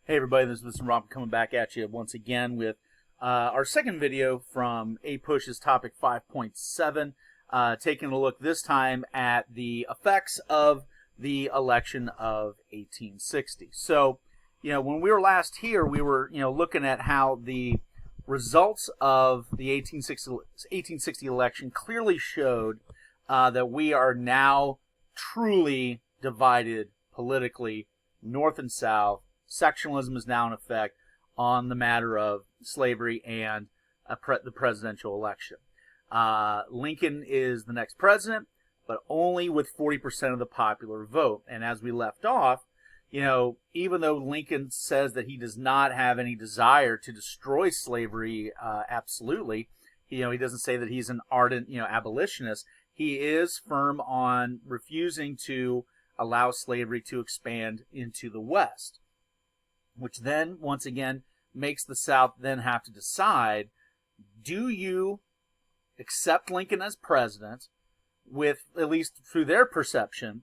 Hey everybody, this is Mr. Rob coming back at you once again with our second video from APUSH's topic 5.7, taking a look this time at the effects of the election of 1860. So, when we were last here, we were, looking at how the results of the 1860 election clearly showed that we are now truly divided politically, North and South. Sectionalism is now in effect on the matter of slavery and the presidential election. Lincoln is the next president, but only with 40% of the popular vote. And as we left off, even though Lincoln says that he does not have any desire to destroy slavery absolutely, he doesn't say that he's an ardent, abolitionist. He is firm on refusing to allow slavery to expand into the West, which then, once again, makes the South then have to decide, do you accept Lincoln as president, with, at least through their perception,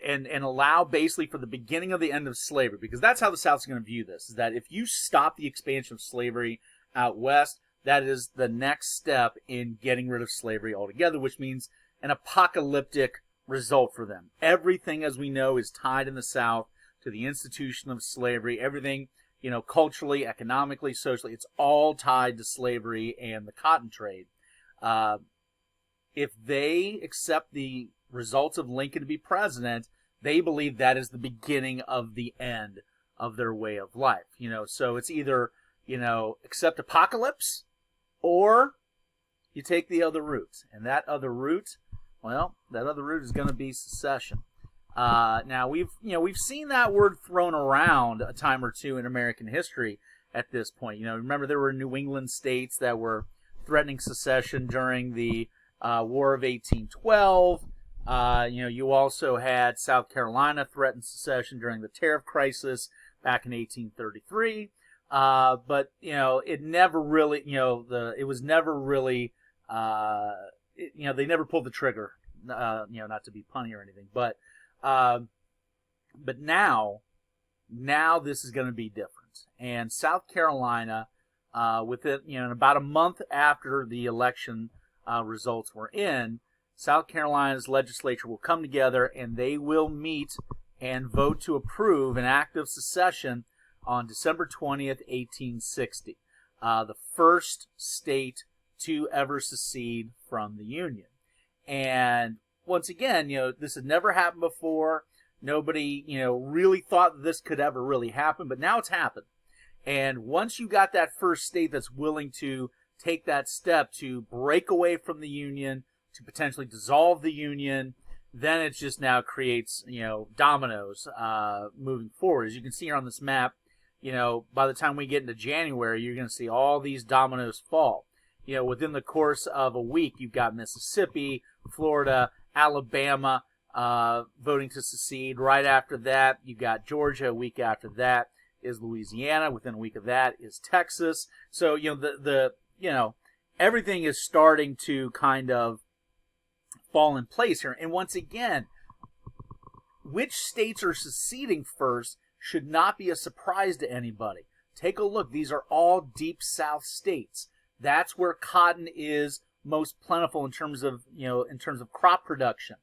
and allow basically for the beginning of the end of slavery? Because that's how the South's going to view this, is that if you stop the expansion of slavery out West, that is the next step in getting rid of slavery altogether, which means an apocalyptic result for them. Everything, as we know, is tied in the South to the institution of slavery. Everything, culturally, economically, socially, it's all tied to slavery and the cotton trade. If they accept the results of Lincoln to be president, they believe that is the beginning of the end of their way of life. So it's either, accept apocalypse, or you take the other route. And that other route, is going to be secession. Now we've seen that word thrown around a time or two in American history at this point. Remember there were New England states that were threatening secession during the War of 1812. You also had South Carolina threaten secession during the tariff crisis back in 1833. But it never really, it was never really, they never pulled the trigger. Not to be punny or anything, but now this is going to be different. And South Carolina, in about a month after the election results were in, South Carolina's legislature will come together and they will meet and vote to approve an act of secession on December 20th, 1860, the first state to ever secede from the Union. And once again, this had never happened before. Nobody, really thought that this could ever really happen, but now it's happened. And once you got that first state that's willing to take that step to break away from the Union, to potentially dissolve the Union, then it just now creates, dominoes moving forward. As you can see here on this map, by the time we get into January, you're going to see all these dominoes fall. Within the course of a week, you've got Mississippi, Florida, Alabama voting to secede. Right after that, you've got Georgia. A week after that is Louisiana. Within a week of that is Texas. So, everything is starting to kind of fall in place here. And once again, which states are seceding first should not be a surprise to anybody. Take a look. These are all deep South states. That's where cotton is most plentiful in terms of crop production.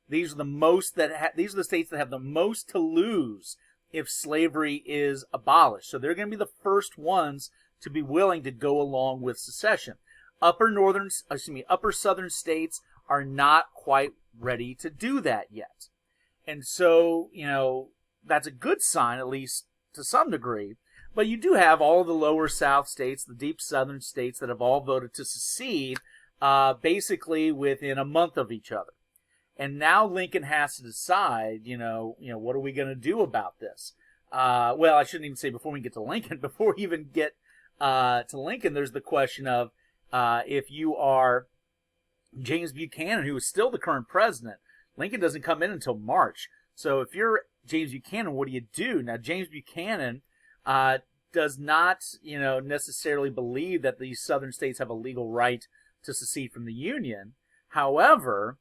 These are the states that have the most to lose if slavery is abolished. So they're going to be the first ones to be willing to go along with secession. Upper southern states are not quite ready to do that yet. And so, that's a good sign, at least to some degree. But you do have all of the lower South states, the deep Southern states that have all voted to secede, basically within a month of each other. And now Lincoln has to decide, what are we going to do about this? Well, I shouldn't even say before we get to Lincoln. Before we even get to Lincoln, there's the question of if you are James Buchanan, who is still the current president. Lincoln doesn't come in until March. So if you're James Buchanan, what do you do? Now, James Buchanan does not, necessarily believe that these southern states have a legal right to secede from the Union. However,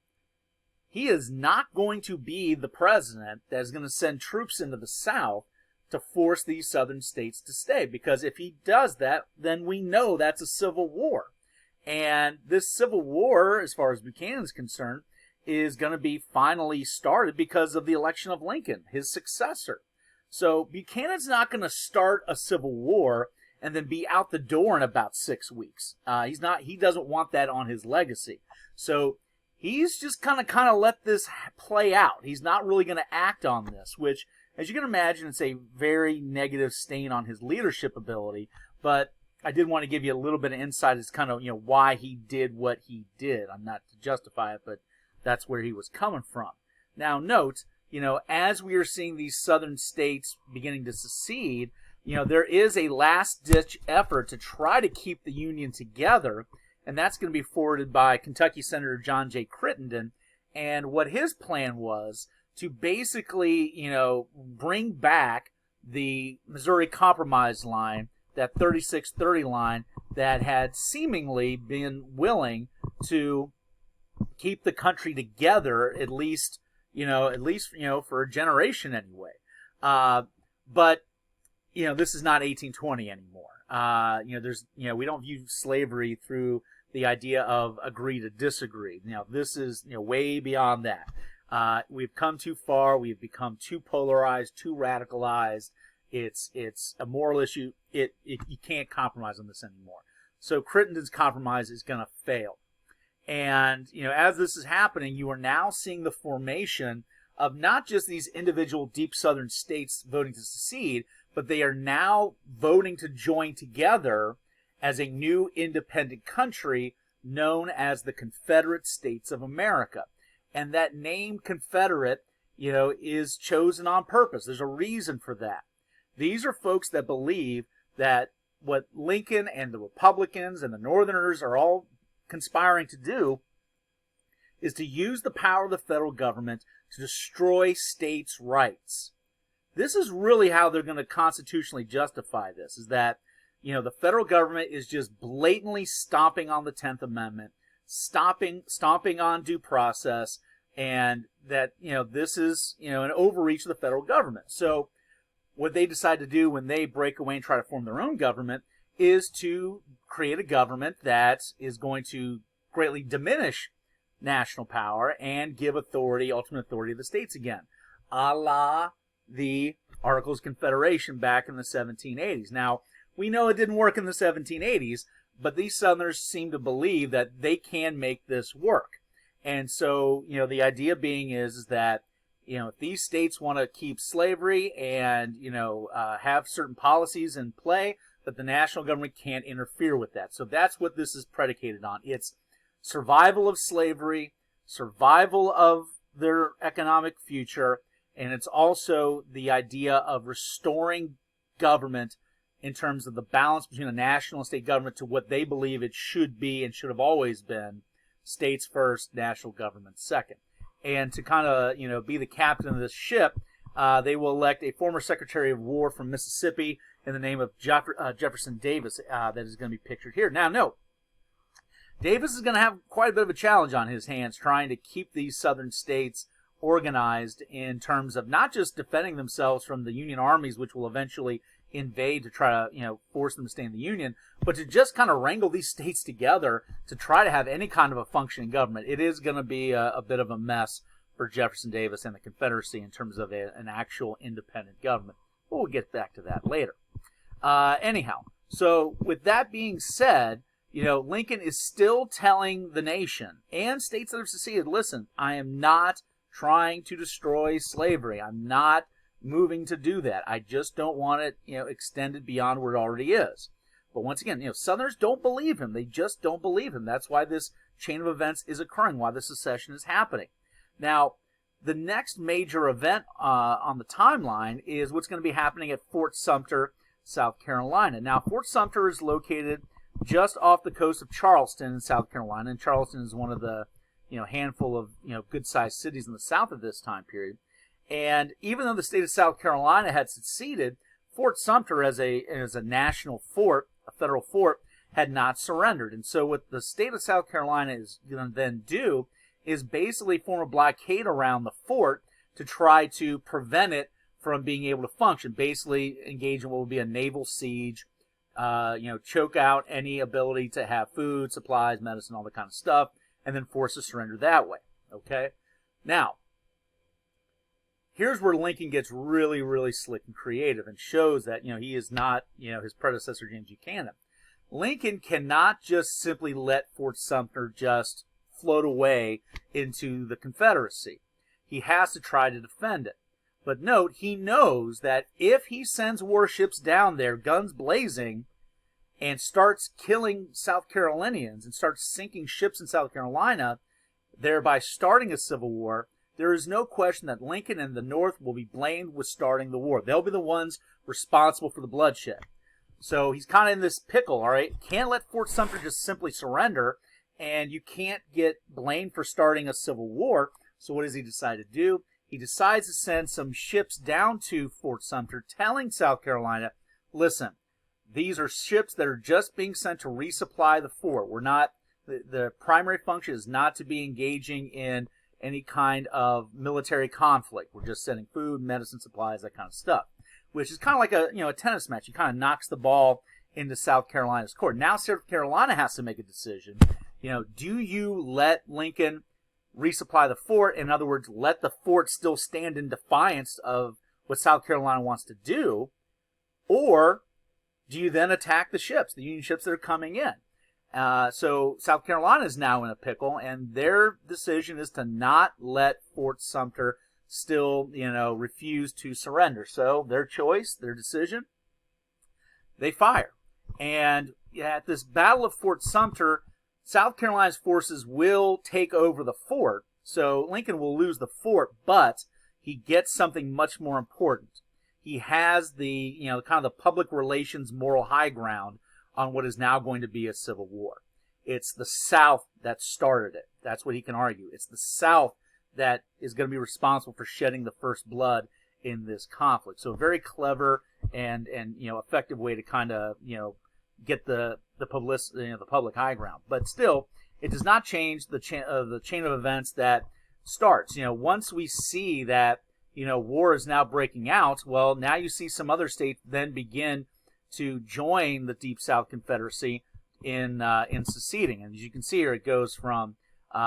he is not going to be the president that is going to send troops into the South to force these southern states to stay. Because if he does that, then we know that's a civil war. And this civil war, as far as Buchanan is concerned, is going to be finally started because of the election of Lincoln, his successor. So Buchanan's not going to start a civil war and then be out the door in about 6 weeks. He doesn't want that on his legacy. So he's just kind of let this play out. He's not really going to act on this, which, as you can imagine, it's a very negative stain on his leadership ability. But I did want to give you a little bit of insight as kind of, why he did what he did. I'm not to justify it, but that's where he was coming from. Now, note, as we are seeing these southern states beginning to secede, there is a last-ditch effort to try to keep the Union together, and that's going to be forwarded by Kentucky Senator John J. Crittenden. And what his plan was to basically, bring back the Missouri Compromise line, that 3630 line that had seemingly been willing to keep the country together, at least for a generation anyway. But this is not 1820 anymore. We don't view slavery through the idea of agree to disagree. This is way beyond that. We've come too far. We've become too polarized, too radicalized. It's a moral issue. You can't compromise on this anymore. So Crittenden's compromise is going to fail. And, as this is happening, you are now seeing the formation of not just these individual deep southern states voting to secede, but they are now voting to join together as a new independent country known as the Confederate States of America. And that name Confederate, is chosen on purpose. There's a reason for that. These are folks that believe that what Lincoln and the Republicans and the Northerners are all conspiring to do is to use the power of the federal government to destroy states' rights. This is really how they're going to constitutionally justify this, is that, the federal government is just blatantly stomping on the 10th Amendment, stomping on due process, and that, this is, an overreach of the federal government. So what they decide to do when they break away and try to form their own government is to create a government that is going to greatly diminish national power and give ultimate authority to the states again, a la the Articles of Confederation back in the 1780s. Now, we know it didn't work in the 1780s, but these Southerners seem to believe that they can make this work. And so, the idea being is that, if these states want to keep slavery and, have certain policies in play, that the national government can't interfere with that. So that's what this is predicated on. It's survival of slavery, survival of their economic future, and it's also the idea of restoring government in terms of the balance between a national and state government to what they believe it should be and should have always been: states first, national government second. And to kind of, be the captain of this ship, they will elect a former Secretary of War from Mississippi in the name of Jefferson Davis, that is going to be pictured here. Now, note, Davis is going to have quite a bit of a challenge on his hands trying to keep these southern states organized in terms of not just defending themselves from the Union armies, which will eventually invade to try to, force them to stay in the Union, but to just kind of wrangle these states together to try to have any kind of a functioning government. It is going to be a bit of a mess for Jefferson Davis and the Confederacy in terms of an actual independent government. But we'll get back to that later. Anyhow, so with that being said, Lincoln is still telling the nation and states that have seceded, listen, I am not trying to destroy slavery. I'm not moving to do that. I just don't want it, extended beyond where it already is. But once again, Southerners don't believe him. They just don't believe him. That's why this chain of events is occurring, why the secession is happening. Now, the next major event on the timeline is what's going to be happening at Fort Sumter, South Carolina. Now, Fort Sumter is located just off the coast of Charleston in South Carolina, and Charleston is one of the handful of good-sized cities in the South at this time period. And even though the state of South Carolina had seceded, Fort Sumter as a national fort, a federal fort, had not surrendered. And so what the state of South Carolina is going to then do is basically form a blockade around the fort to try to prevent it from being able to function. Basically, engage in what would be a naval siege. Choke out any ability to have food, supplies, medicine, all that kind of stuff, and then force a surrender that way. Okay? Now, here's where Lincoln gets really, really slick and creative and shows that, he is not, his predecessor, James Buchanan. Lincoln cannot just simply let Fort Sumter just float away into the Confederacy. He has to try to defend it. But note, he knows that if he sends warships down there, guns blazing, and starts killing South Carolinians and starts sinking ships in South Carolina, thereby starting a civil war, there is no question that Lincoln and the North will be blamed with starting the war. They'll be the ones responsible for the bloodshed. So he's kind of in this pickle, all right? Can't let Fort Sumter just simply surrender, and you can't get blamed for starting a civil war. So what does he decide to do? He decides to send some ships down to Fort Sumter, telling South Carolina, listen, these are ships that are just being sent to resupply the fort. We're not, the primary function is not to be engaging in any kind of military conflict. We're just sending food, medicine, supplies, that kind of stuff, which is kind of like a tennis match. He kind of knocks the ball into South Carolina's court. Now South Carolina has to make a decision. Do you let Lincoln resupply the fort? In other words, let the fort still stand in defiance of what South Carolina wants to do? Or do you then attack the ships, the Union ships that are coming in? So South Carolina is now in a pickle, and their decision is to not let Fort Sumter still, refuse to surrender. So their choice, their decision, they fire. And at this Battle of Fort Sumter, South Carolina's forces will take over the fort, so Lincoln will lose the fort, but he gets something much more important. He has the, kind of the public relations moral high ground on what is now going to be a civil war. It's the South that started it. That's what he can argue. It's the South that is going to be responsible for shedding the first blood in this conflict. So a very clever and effective way to kind of, get the publicity, the public high ground. But still, it does not change the chain of events that starts. Once we see that war is now breaking out, well, now you see some other states then begin to join the Deep South Confederacy in seceding. And as you can see here, it goes from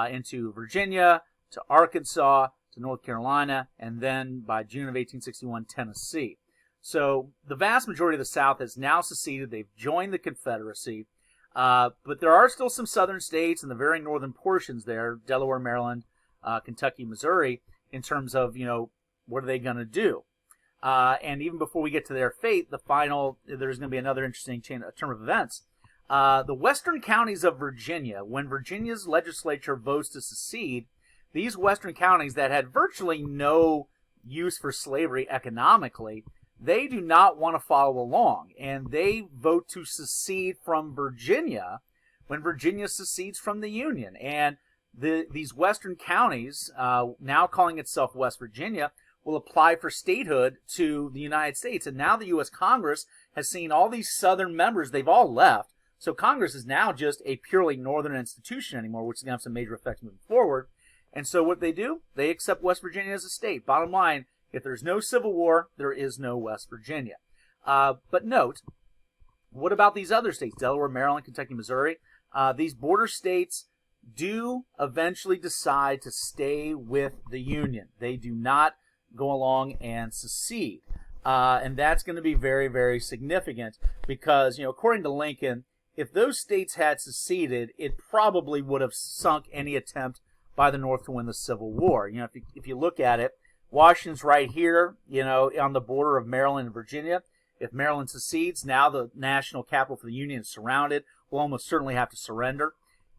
into Virginia to Arkansas to North Carolina, and then by June of 1861, Tennessee. So the vast majority of the South has now seceded. They've joined the Confederacy. But there are still some southern states and the very northern portions there, Delaware, Maryland, Kentucky, Missouri, in terms of, what are they going to do? And even before we get to their fate, there's going to be another interesting turn of events. The western counties of Virginia, when Virginia's legislature votes to secede, these western counties that had virtually no use for slavery economically, they do not want to follow along, and they vote to secede from Virginia when Virginia secedes from the Union. And these western counties, now calling itself West Virginia, will apply for statehood to the United States. And now the U.S. Congress has seen all these southern members, they've all left. So Congress is now just a purely northern institution anymore, which is going to have some major effects moving forward. And so what they do, they accept West Virginia as a state. Bottom line, if there's no Civil War, there is no West Virginia. But note, what about these other states, Delaware, Maryland, Kentucky, Missouri? These border states do eventually decide to stay with the Union. They do not go along and secede. And that's going to be very, very significant because, according to Lincoln, if those states had seceded, it probably would have sunk any attempt by the North to win the Civil War. If you look at it, Washington's right here, on the border of Maryland and Virginia. If Maryland secedes, now the national capital for the Union is surrounded. We'll almost certainly have to surrender.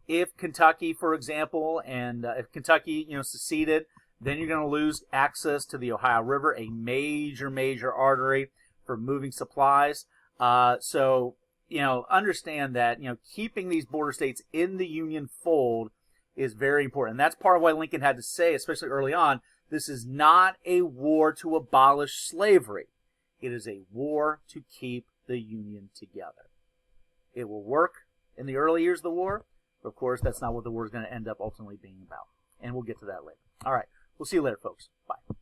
If Kentucky, for example, and if Kentucky, seceded, then you're going to lose access to the Ohio River, a major, major artery for moving supplies. So, understand that, keeping these border states in the Union fold is very important. And that's part of why Lincoln had to say, especially early on, this is not a war to abolish slavery. It is a war to keep the Union together. It will work in the early years of the war, but of course, that's not what the war is going to end up ultimately being about. And we'll get to that later. All right. We'll see you later, folks. Bye.